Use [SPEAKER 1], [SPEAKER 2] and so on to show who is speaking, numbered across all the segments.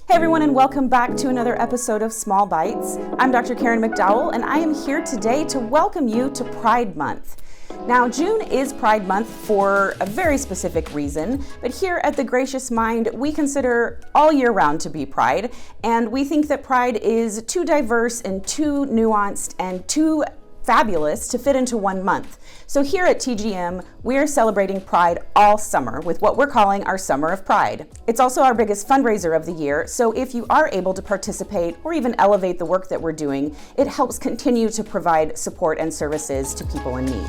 [SPEAKER 1] Hey everyone, and welcome back to another episode of Small Bites. I'm Dr. Karen McDowell, and I am here today to welcome you to Pride Month. Now, June is Pride Month for a very specific reason, but here at The Gracious Mind, we consider all year round to be Pride, and we think that Pride is too diverse and too nuanced and too fabulous to fit into one month. So here at TGM, we're celebrating Pride all summer with what we're calling our Summer of Pride. It's also our biggest fundraiser of the year, so if you are able to participate or even elevate the work that we're doing, it helps continue to provide support and services to people in need.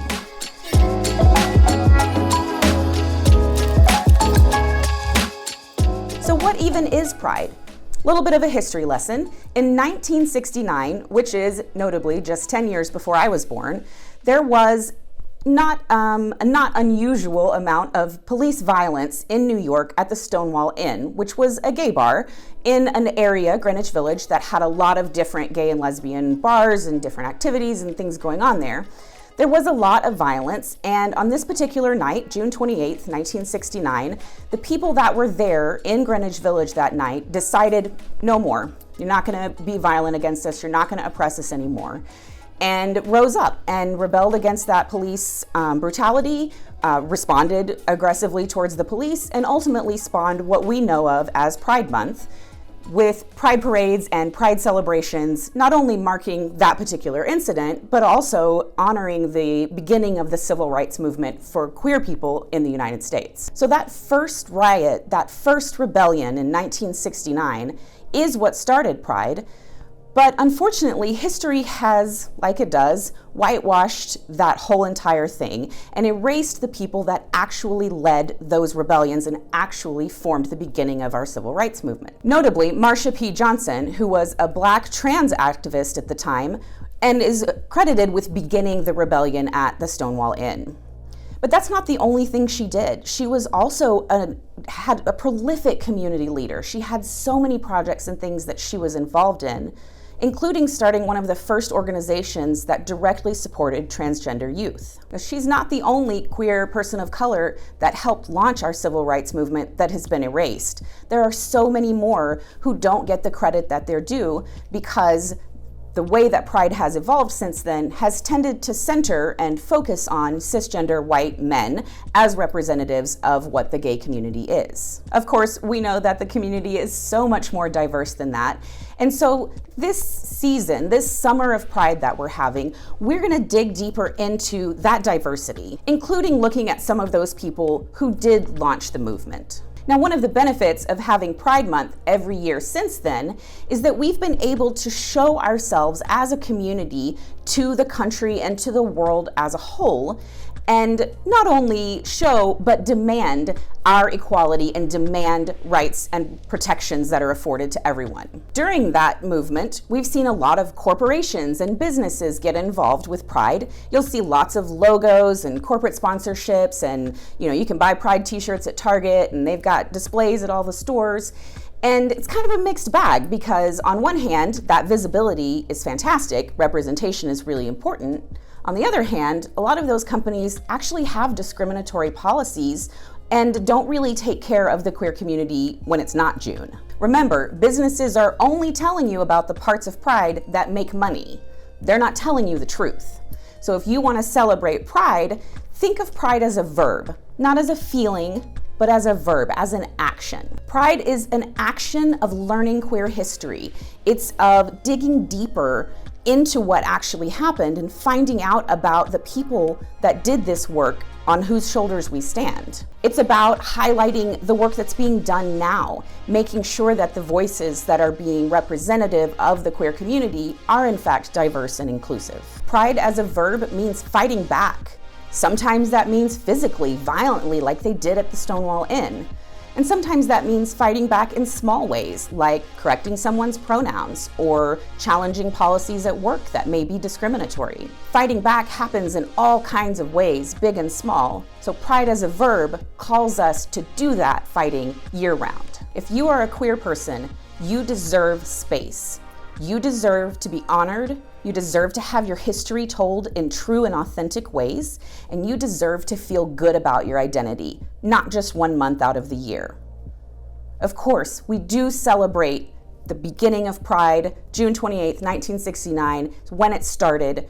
[SPEAKER 1] So what even is Pride? A little bit of a history lesson. In 1969, which is notably just 10 years before I was born, there was a not unusual amount of police violence in New York at the Stonewall Inn, which was a gay bar in an area, Greenwich Village, that had a lot of different gay and lesbian bars and different activities and things going on there. There was a lot of violence, and on this particular night, June 28th, 1969, the people that were there in Greenwich Village that night decided, no more. You're not going to be violent against us. You're not going to oppress us anymore. And rose up and rebelled against that police brutality, responded aggressively towards the police, and ultimately spawned what we know of as Pride Month, with pride parades and pride celebrations, not only marking that particular incident, but also honoring the beginning of the civil rights movement for queer people in the United States. So that first riot, that first rebellion in 1969 is what started Pride. But unfortunately, history has, like it does, whitewashed that whole entire thing and erased the people that actually led those rebellions and actually formed the beginning of our civil rights movement. Notably, Marsha P. Johnson, who was a Black trans activist at the time and is credited with beginning the rebellion at the Stonewall Inn. But that's not the only thing she did. She was also had a prolific community leader. She had so many projects and things that she was involved in, including starting one of the first organizations that directly supported transgender youth. Now, she's not the only queer person of color that helped launch our civil rights movement that has been erased. There are so many more who don't get the credit that they're due because the way that Pride has evolved since then has tended to center and focus on cisgender white men as representatives of what the gay community is. Of course, we know that the community is so much more diverse than that. And so this season, this Summer of Pride that we're having, we're gonna dig deeper into that diversity, including looking at some of those people who did launch the movement. Now, one of the benefits of having Pride Month every year since then is that we've been able to show ourselves as a community to the country and to the world as a whole, and not only show, but demand our equality and demand rights and protections that are afforded to everyone. During that movement, we've seen a lot of corporations and businesses get involved with Pride. You'll see lots of logos and corporate sponsorships, and you can buy Pride t-shirts at Target, and they've got displays at all the stores. And it's kind of a mixed bag because on one hand, that visibility is fantastic, representation is really important. On the other hand, a lot of those companies actually have discriminatory policies and don't really take care of the queer community when it's not June. Remember, businesses are only telling you about the parts of Pride that make money. They're not telling you the truth. So if you want to celebrate Pride, think of Pride as a verb, not as a feeling, but as a verb, as an action. Pride is an action of learning queer history. It's of digging deeper into what actually happened and finding out about the people that did this work on whose shoulders we stand. It's about highlighting the work that's being done now, making sure that the voices that are being representative of the queer community are in fact diverse and inclusive. Pride as a verb means fighting back. Sometimes that means physically, violently, like they did at the Stonewall Inn. And sometimes that means fighting back in small ways, like correcting someone's pronouns or challenging policies at work that may be discriminatory. Fighting back happens in all kinds of ways, big and small. So Pride as a verb calls us to do that fighting year-round. If you are a queer person, you deserve space. You deserve to be honored. You deserve to have your history told in true and authentic ways, and you deserve to feel good about your identity, not just 1 month out of the year. Of course, we do celebrate the beginning of Pride, June 28th, 1969, when it started.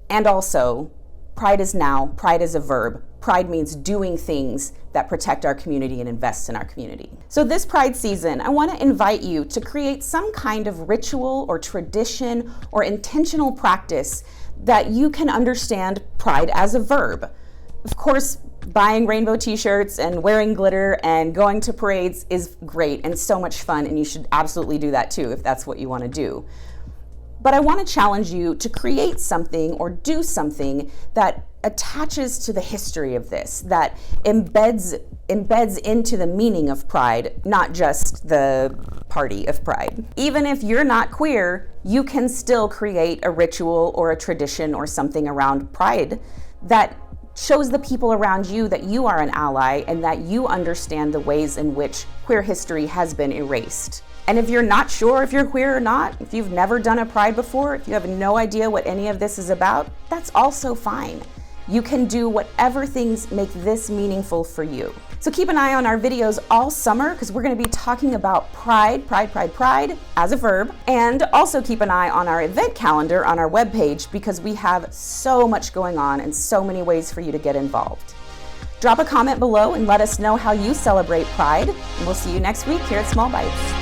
[SPEAKER 1] And also, pride is now, pride is a verb. Pride means doing things that protect our community and invest in our community. So this Pride season, I want to invite you to create some kind of ritual or tradition or intentional practice that you can understand pride as a verb. Of course, buying rainbow t-shirts and wearing glitter and going to parades is great and so much fun, and you should absolutely do that too if that's what you want to do. But I want to challenge you to create something or do something that attaches to the history of this, that embeds into the meaning of pride, not just the party of pride. Even if you're not queer, you can still create a ritual or a tradition or something around pride that shows the people around you that you are an ally and that you understand the ways in which queer history has been erased. And if you're not sure if you're queer or not, if you've never done a Pride before, if you have no idea what any of this is about, that's also fine. You can do whatever things make this meaningful for you. So keep an eye on our videos all summer, because we're going to be talking about pride as a verb, and also keep an eye on our event calendar on our webpage, because we have so much going on and so many ways for you to get involved. Drop a comment below and let us know how you celebrate Pride, and we'll see you next week here at Small Bites.